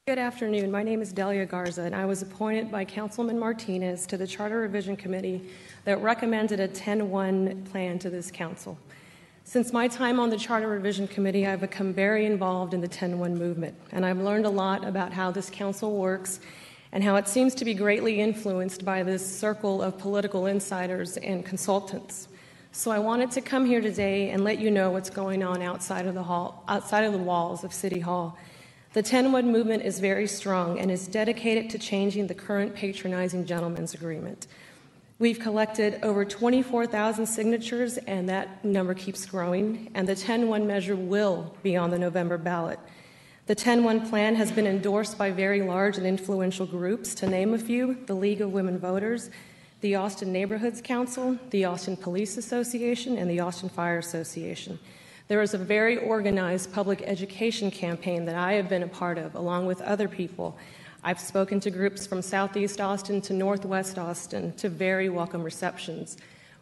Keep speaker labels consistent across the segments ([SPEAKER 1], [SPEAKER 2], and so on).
[SPEAKER 1] Good afternoon. My name is Delia Garza, and I was appointed by Councilman Martinez to the Charter Revision Committee that recommended a 10-1 plan to this council. Since my time on the Charter Revision Committee, I've become very involved in the 10-1 movement, and I've learned a lot about how this council works and how it seems to be greatly influenced by this circle of political insiders and consultants. So I wanted to come here today and let you know what's going on outside of the walls of City Hall. The 10-1 movement is very strong and is dedicated to changing the current patronizing gentleman's agreement. We've collected over 24,000 signatures, and that number keeps growing, and the 10-1 measure will be on the November ballot. The 10-1 plan has been endorsed by very large and influential groups, to name a few: the League of Women Voters, the Austin Neighborhoods Council, the Austin Police Association, and the Austin Fire Association. There is a very organized public education campaign that I have been a part of, along with other people. I've spoken to groups from Southeast Austin to Northwest Austin, to very welcome receptions.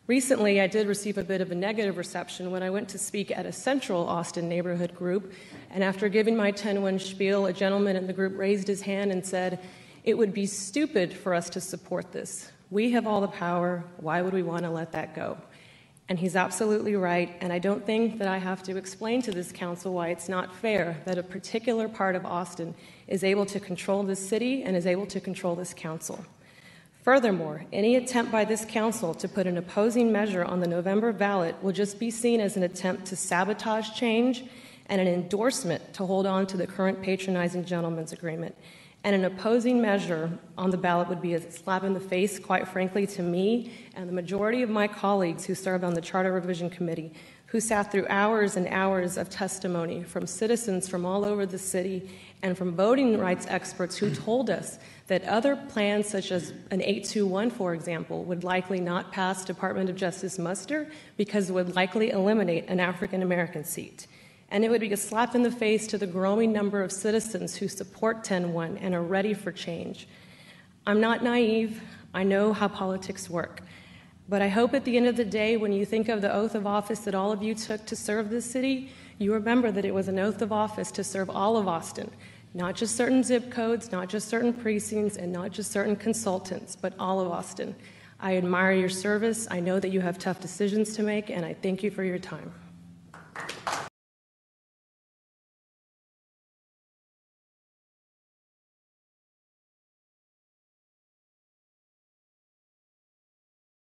[SPEAKER 1] Recently, I did receive a bit of a negative reception when I went to speak at a Central Austin neighborhood group, and after giving my 10-1 spiel, a gentleman in the group raised his hand and said, "It would be stupid for us to support this. We have all the power. Why would we want to let that go?" And he's absolutely right, and I don't think that I have to explain to this council why it's not fair that a particular part of Austin is able to control this city and is able to control this council. Furthermore, any attempt by this council to put an opposing measure on the November ballot will just be seen as an attempt to sabotage change and an endorsement to hold on to the current patronizing gentleman's agreement. And an opposing measure on the ballot would be a slap in the face, quite frankly, to me and the majority of my colleagues who served on the Charter Revision Committee, who sat through hours and hours of testimony from citizens from all over the city and from voting rights experts who told us that other plans, such as an 821, for example, would likely not pass Department of Justice muster because it would likely eliminate an African American seat. And it would be a slap in the face to the growing number of citizens who support 10-1 and are ready for change. I'm not naive. I know how politics work. But I hope at the end of the day, when you think of the oath of office that all of you took to serve this city, you remember that it was an oath of office to serve all of Austin, not just certain zip codes, not just certain precincts, and not just certain consultants, but all of Austin. I admire your service. I know that you have tough decisions to make, and I thank you for your time.